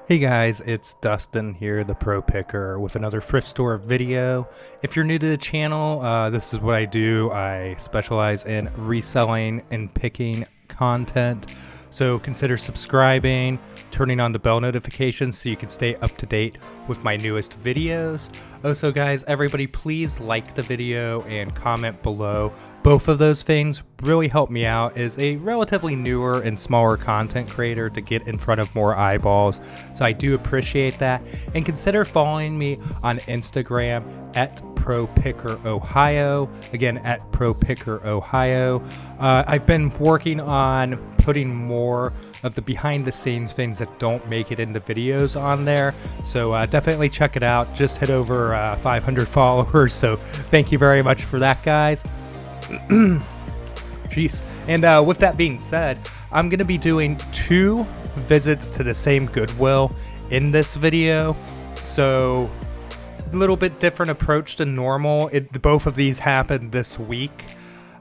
Hey guys, it's Dustin here, the Pro Picker, with another thrift store video. If you're new to the channel, this is what I do. I specialize in reselling and picking content. So consider subscribing, turning on the bell notifications so you can stay up to date with my newest videos. Also guys, everybody please like the video and comment below. Both of those things really help me out as a relatively newer and smaller content creator to get in front of more eyeballs. So I do appreciate that. And consider following me on Instagram at ProPickerOhio. Again, at ProPickerOhio. I've been working on putting more of the behind the scenes things that don't make it into videos on there. So definitely check it out. Just hit over 500 followers. So thank you very much for that, guys. Jeez. And with that being said, I'm going to be doing 2 visits to the same Goodwill in this video. So a little bit different approach than normal. Both of these happened this week.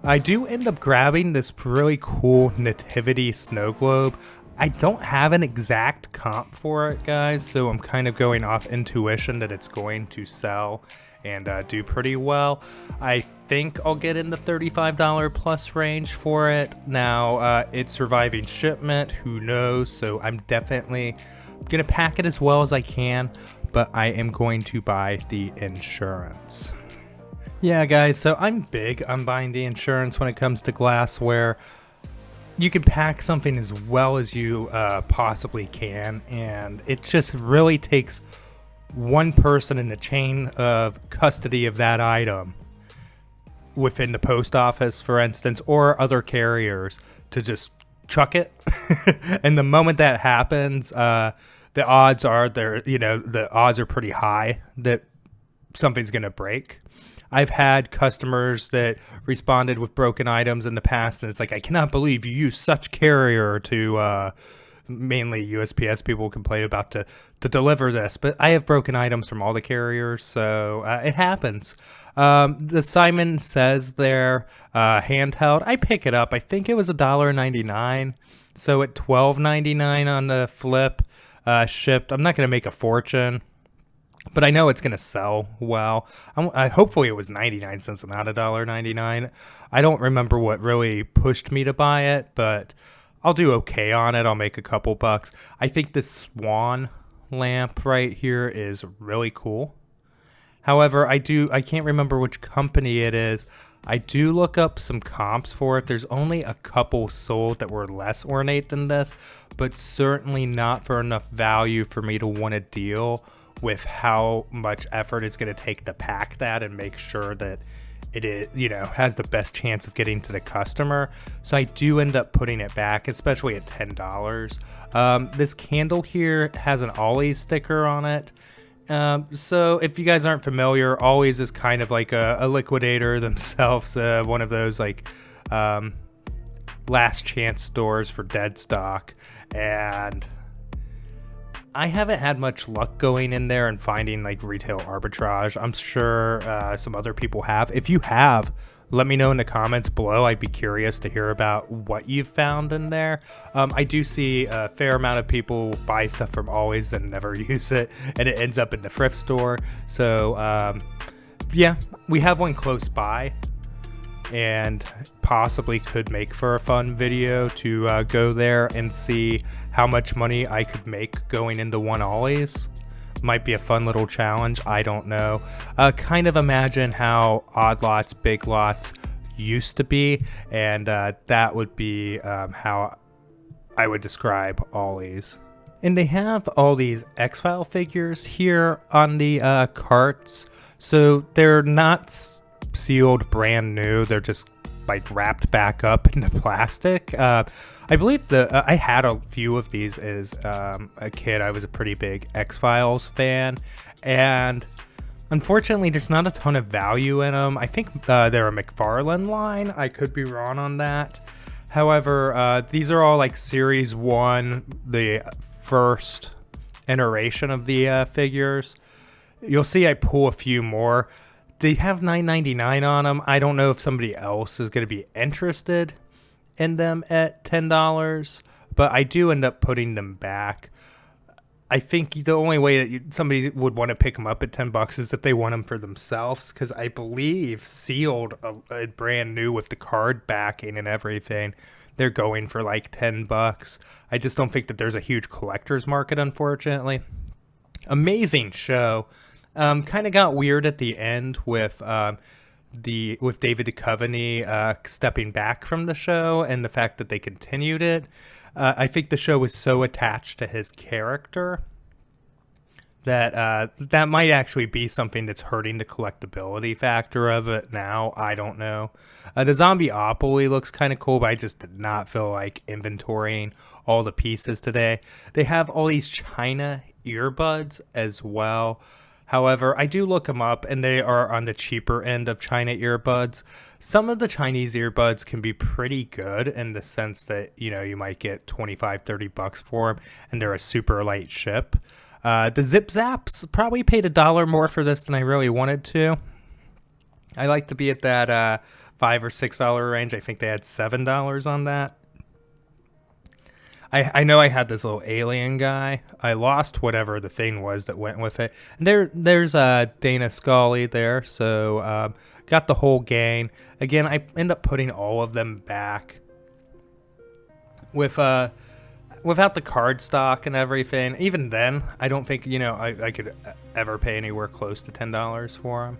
I do end up grabbing this really cool nativity snow globe. I don't have an exact comp for it, guys, so I'm kind of going off intuition that it's going to sell and do pretty well. I think I'll get in the $35 plus range for it. Now, it's surviving shipment, who knows, so I'm definitely going to pack it as well as I can, but I am going to buy the insurance. Yeah, guys, so I'm big on buying the insurance when it comes to glassware. You can pack something as well as you possibly can, and it just really takes one person in the chain of custody of that item within the post office, for instance, or other carriers to just chuck it. And the moment that happens, the odds are the odds are pretty high that something's going to break. I've had customers that responded with broken items in the past, and it's like, I cannot believe you use such carrier to, mainly USPS people complain about to deliver this. But I have broken items from all the carriers, so it happens. The Simon Says there, handheld, I pick it up. I think it was $1.99, so at $12.99 on the flip, shipped. I'm not going to make a fortune, but I know it's going to sell well. Hopefully it was 99 cents and not $1.99. I don't remember what really pushed me to buy it, but I'll do okay on it. I'll make a couple bucks. I think this Swan lamp right here is really cool. However, I can't remember which company it is. I do look up some comps for it. There's only a couple sold that were less ornate than this, but certainly not for enough value for me to want to deal with how much effort it's going to take to pack that and make sure that it is, has the best chance of getting to the customer. So I do end up putting it back, especially at $10. This candle here has an Ollie's sticker on it. So if you guys aren't familiar, Ollie's is kind of like a liquidator themselves, one of those like last chance stores for dead stock. And I haven't had much luck going in there and finding like retail arbitrage. I'm sure some other people have. If you have, let me know in the comments below. I'd be curious to hear about what you've found in there. I do see a fair amount of people buy stuff from Always and never use it, and it ends up in the thrift store. So yeah, we have one close by, and possibly could make for a fun video to go there and see how much money I could make going into one Ollie's. Might be a fun little challenge, I don't know. Kind of imagine how Odd Lots, Big Lots used to be, and that would be how I would describe Ollie's. And they have all these X-File figures here on the carts, so they're not sealed brand new, they're just like wrapped back up into plastic. I believe I had a few of these as a kid. I was a pretty big X-Files fan, and unfortunately there's not a ton of value in them. I think they're a McFarlane line. I could be wrong on that. However, these are all like series 1, the first iteration of the figures. You'll see I pull a few more. They have $9.99 on them. I don't know if somebody else is going to be interested in them at $10, but I do end up putting them back. I think the only way that somebody would want to pick them up at $10 is if they want them for themselves, because I believe sealed, a brand new with the card backing and everything, they're going for like $10. I just don't think that there's a huge collector's market, unfortunately. Amazing show. Kind of got weird at the end with David Duchovny stepping back from the show, and the fact that they continued it. I think the show was so attached to his character that that might actually be something that's hurting the collectability factor of it now. I don't know. The Zombieopoly looks kind of cool, but I just did not feel like inventorying all the pieces today. They have all these China earbuds as well. However, I do look them up, and they are on the cheaper end of China earbuds. Some of the Chinese earbuds can be pretty good in the sense that, you know, you might get $25-30 for them, and they're a super light ship. The Zip Zaps, probably paid $1 more for this than I really wanted to. I like to be at that $5 or $6 range. I think they had $7 on that. I know I had this little alien guy. I lost whatever the thing was that went with it. And there's Dana Scully there, so got the whole gang. Again, I end up putting all of them back with without the card stock and everything. Even then, I don't think, you know, I could ever pay anywhere close to $10 for them.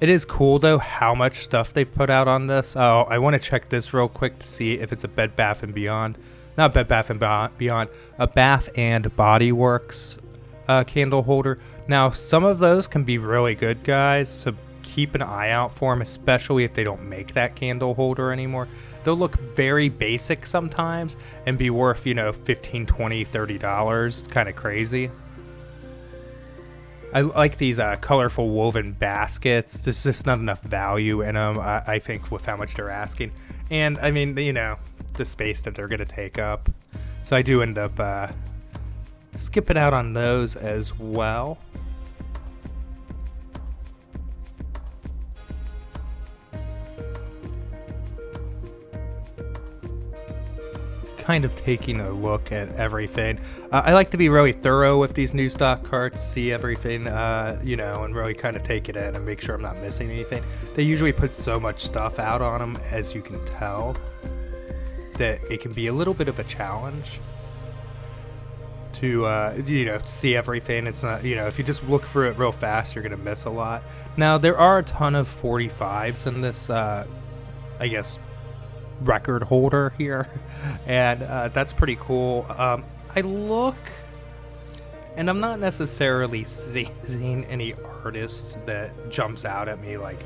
It is cool, though, how much stuff they've put out on this. Oh, I want to check this real quick to see if it's a Bed Bath & Beyond. Not Bed Bath & Beyond. A Bath and Body Works candle holder. Now, some of those can be really good, guys, so keep an eye out for them, especially if they don't make that candle holder anymore. They'll look very basic sometimes and be worth, you know, $15, $20, $30. It's kind of crazy. I like these colorful woven baskets. There's just not enough value in them, I think, with how much they're asking. And, I mean, you know, the space that they're going to take up. So I do end up skipping out on those as well. Kind of taking a look at everything. I like to be really thorough with these new stock carts, see everything, you know, and really kind of take it in and make sure I'm not missing anything. They usually put so much stuff out on them, as you can tell, that it can be a little bit of a challenge to, you know, see everything. It's not, you know, if you just look through it real fast, you're going to miss a lot. Now, there are a ton of 45s in this, I guess, record holder here, and that's pretty cool. I look, and I'm not necessarily seeing any artist that jumps out at me like,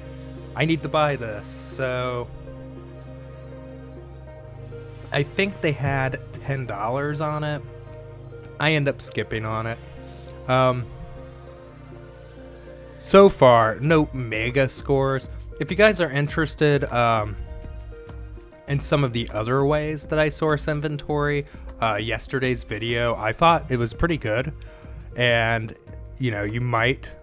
I need to buy this. So I think they had $10 on it. I end up skipping on it. So far, no mega scores. If you guys are interested, in some of the other ways that I source inventory, yesterday's video, I thought it was pretty good, and, you know, you might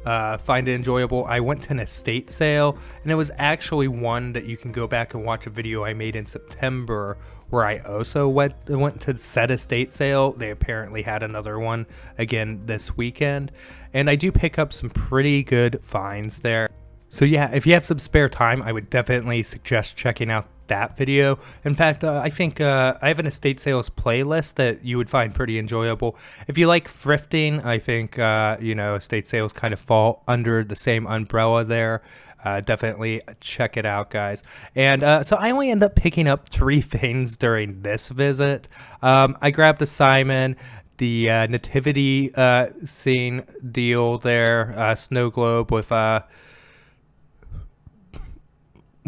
find it enjoyable. I went to an estate sale, and it was actually one that you can go back and watch a video I made in September where I also went to said estate sale. They apparently had another one again this weekend, and I do pick up some pretty good finds there. So yeah, if you have some spare time, I would definitely suggest checking out that video. In fact, I think I have an estate sales playlist that you would find pretty enjoyable. If you like thrifting, I think, you know, estate sales kind of fall under the same umbrella there. Definitely check it out, guys. And so I only end up picking up 3 things during this visit. I grabbed the Simon, the nativity scene deal there, snow globe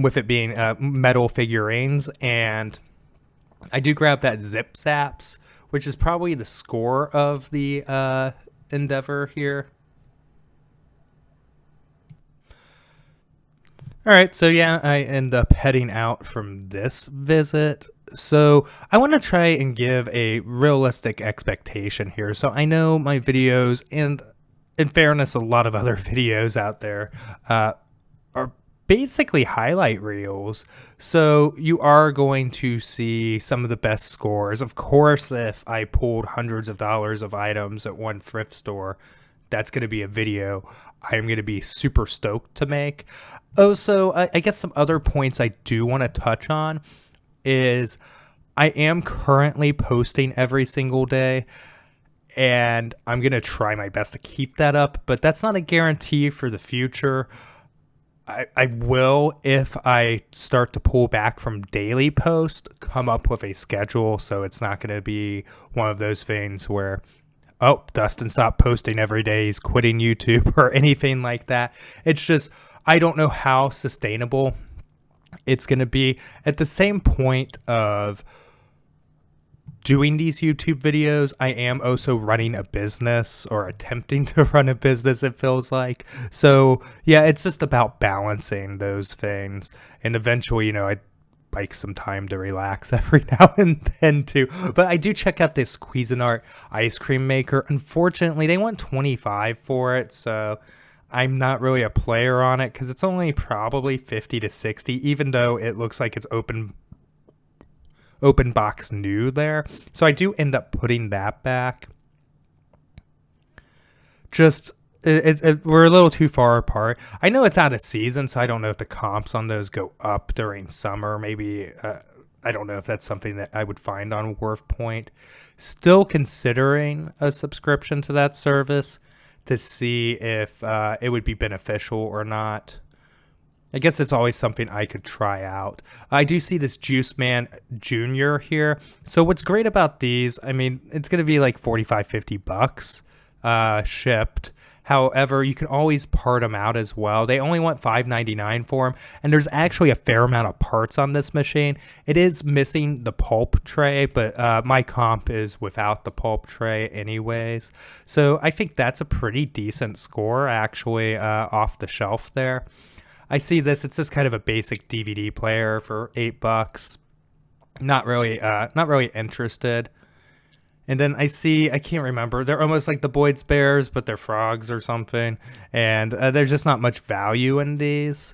with it being metal figurines, and I do grab that Zip Zaps, which is probably the score of the endeavor here. Alright, so yeah, I end up heading out from this visit. So I want to try and give a realistic expectation here. So I know my videos, and in fairness, a lot of other videos out there, are basically highlight reels. So you are going to see some of the best scores. Of course, if I pulled hundreds of dollars of items at one thrift store, that's going to be a video I'm going to be super stoked to make. Also, I guess some other points I do want to touch on is I am currently posting every single day, and I'm going to try my best to keep that up, but that's not a guarantee for the future. I will, if I start to pull back from daily post, come up with a schedule, so it's not going to be one of those things where, oh, Dustin stopped posting every day, he's quitting YouTube or anything like that. It's just, I don't know how sustainable it's going to be. At the same point of doing these YouTube videos, I am also running a business, or attempting to run a business, it feels like. So yeah, it's just about balancing those things. And eventually, you know, I'd like some time to relax every now and then too. But I do check out this Cuisinart ice cream maker. Unfortunately, they want $25 for it, so I'm not really a player on it because it's only probably $50 to $60, even though it looks like it's open box new there. So I do end up putting that back. Just we're a little too far apart. I know it's out of season, so I don't know if the comps on those go up during summer. Maybe I don't know if that's something that I would find on Worth Point. Still considering a subscription to that service to see if it would be beneficial or not. I guess it's always something I could try out. I do see this Juice Man Jr. here. So what's great about these, I mean, it's going to be like $45-50 shipped. However, you can always part them out as well. They only want $5.99 for them, and there's actually a fair amount of parts on this machine. It is missing the pulp tray, but my comp is without the pulp tray anyways. So I think that's a pretty decent score, actually, off the shelf there. I see this. It's just kind of a basic DVD player for $8. Not really interested. And then I see, I can't remember. They're almost like the Boyd's Bears, but they're frogs or something. And there's just not much value in these.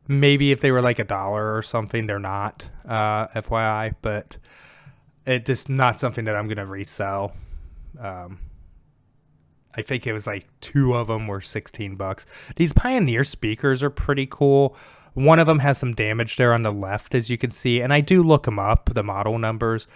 Maybe if they were like $1 or something, they're not, FYI. But it's just not something that I'm going to resell. I think it was like 2 of them were $16. These Pioneer speakers are pretty cool. One of them has some damage there on the left, as you can see. And I do look them up, the model numbers.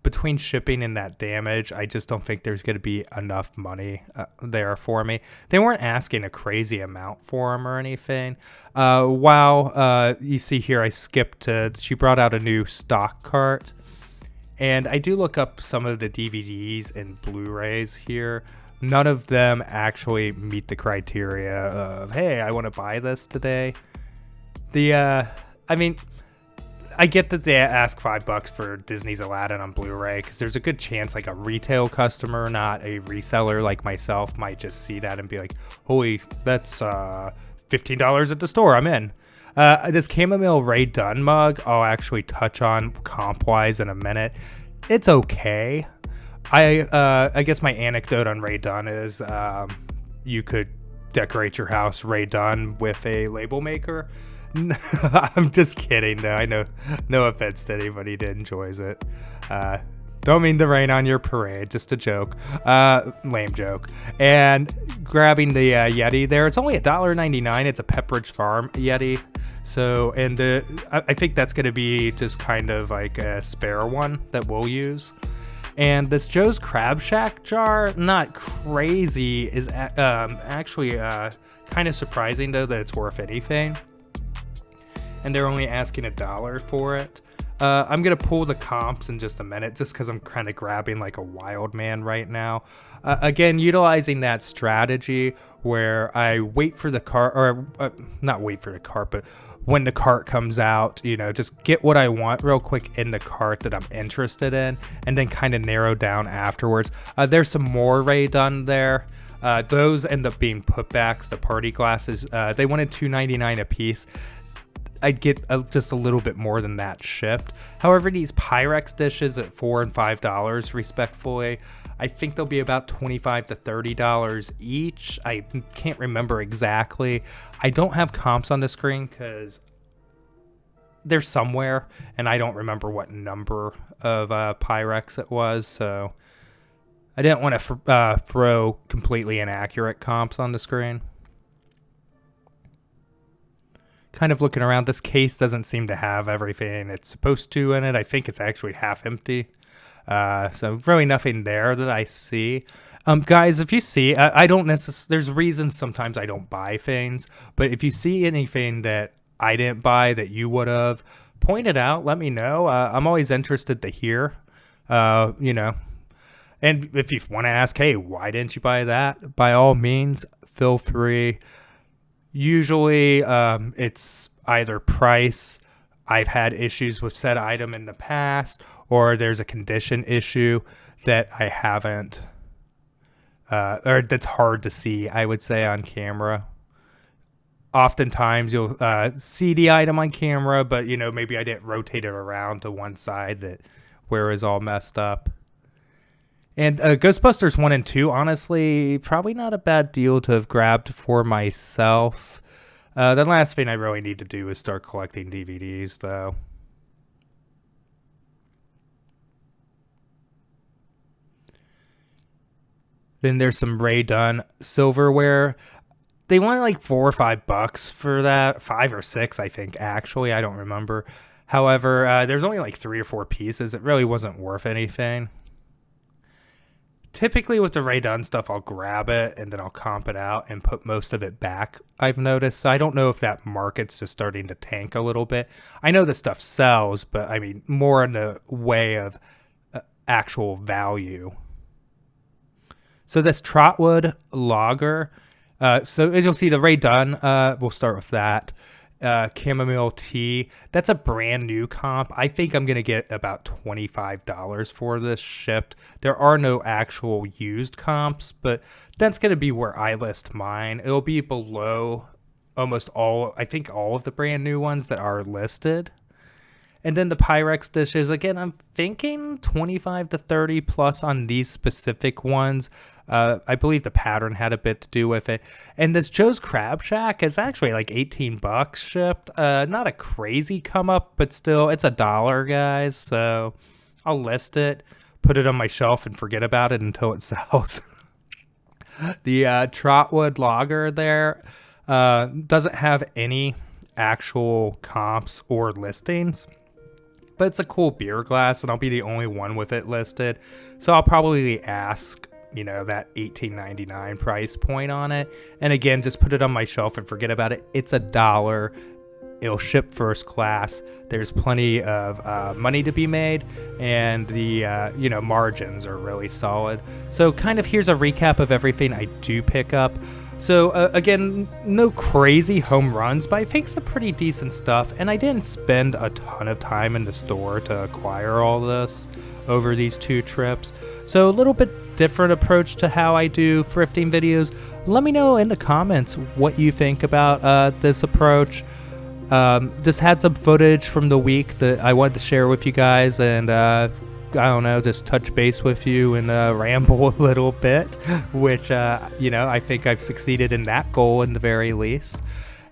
Between shipping and that damage, I just don't think there's going to be enough money there for me. They weren't asking a crazy amount for them or anything. While you see here, I skipped to, she brought out a new stock cart. And I do look up some of the DVDs and Blu-rays here. None of them actually meet the criteria of, hey, I want to buy this today. I mean, I get that they ask $5 for Disney's Aladdin on Blu-ray because there's a good chance like a retail customer, not a reseller like myself, might just see that and be like, holy, that's $15 at the store, I'm in. This chamomile Ray Dunn mug, I'll actually touch on comp-wise in a minute. It's okay. I guess my anecdote on Ray Dunn is you could decorate your house Ray Dunn with a label maker. I'm just kidding, though. I know, no offense to anybody that enjoys it. Don't mean to rain on your parade, just a joke. Lame joke. And grabbing the Yeti there, it's only $1.99. It's a Pepperidge Farm Yeti. So, and I think that's going to be just kind of like a spare one that we'll use. And this Joe's Crab Shack jar, not crazy, is actually kind of surprising, though, that it's worth anything. And they're only asking $1 for it. I'm going to pull the comps in just a minute, just because I'm kind of grabbing like a wild man right now. Again, utilizing that strategy where I wait for the cart, or not wait for the cart, but when the cart comes out, you know, just get what I want real quick in the cart that I'm interested in, and then kind of narrow down afterwards. There's some more Ray Dunn there. Those end up being putbacks, the party glasses. They wanted $2.99 a piece. I'd get just a little bit more than that shipped. However, these Pyrex dishes at $4 and $5 respectfully, I think they'll be about $25 to $30 each. I can't remember exactly. I don't have comps on the screen because they're somewhere, and I don't remember what number of Pyrex it was, so I didn't want to throw completely inaccurate comps on the screen. Kind of looking around, this case doesn't seem to have everything it's supposed to in it. I think it's actually half empty. So really nothing there that I see. Guys, if you see, I don't necessarily, there's reasons sometimes I don't buy things, but if you see anything that I didn't buy that you would have, point it out, let me know. I'm always interested to hear, you know, and if you want to ask, hey, why didn't you buy that? By all means, feel free. Usually, it's either price, I've had issues with said item in the past, or there's a condition issue that I haven't, or that's hard to see, I would say, on camera. Oftentimes, you'll see the item on camera, but, you know, maybe I didn't rotate it around to one side that where it was all messed up. And Ghostbusters 1 and 2, honestly, probably not a bad deal to have grabbed for myself. The last thing I really need to do is start collecting DVDs, though. Then there's some Ray Dunn silverware. They wanted like $4 or $5 for that. 5 or 6, I think, actually. I don't remember. However, there's only like 3 or 4 pieces. It really wasn't worth anything. Typically with the Ray Dunn stuff, I'll grab it and then I'll comp it out and put most of it back, I've noticed. So I don't know if that market's just starting to tank a little bit. I know the stuff sells, but I mean, more in the way of actual value. So this Trotwood Lager, so as you'll see, the Ray Dunn, we'll start with that. Chamomile tea, that's a brand new comp. I think I'm gonna get about $25 for this shipped. There are no actual used comps, but that's gonna be where I list mine. It'll be below almost all, I think all of the brand new ones that are listed. And then the Pyrex dishes, again, I'm thinking 25 to 30 plus on these specific ones. I believe the pattern had a bit to do with it. And this Joe's Crab Shack is actually like $18 shipped. Not a crazy come up, but still, it's $1, guys. So I'll list it, put it on my shelf, and forget about it until it sells. The Trotwood Lager there doesn't have any actual comps or listings. But it's a cool beer glass, and I'll be the only one with it listed. So I'll probably ask, you know, that $18.99 price point on it. And again, just put it on my shelf and forget about it. It's $1. It'll ship first class. There's plenty of money to be made, and the you know, margins are really solid. So kind of here's a recap of everything I do pick up. So again, no crazy home runs, but I think some pretty decent stuff, and I didn't spend a ton of time in the store to acquire all this over these 2 trips. So a little bit different approach to how I do thrifting videos. Let me know in the comments what you think about this approach. Just had some footage from the week that I wanted to share with you guys, and I don't know, just touch base with you and ramble a little bit, which, you know, I think I've succeeded in that goal in the very least.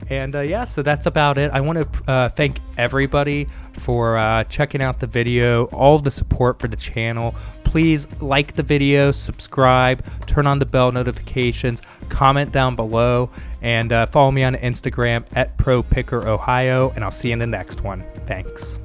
And yeah, so that's about it. I want to thank everybody for checking out the video, all the support for the channel. Please like the video, subscribe, turn on the bell notifications, comment down below, and follow me on Instagram at ProPickerOhio, and I'll see you in the next one. Thanks.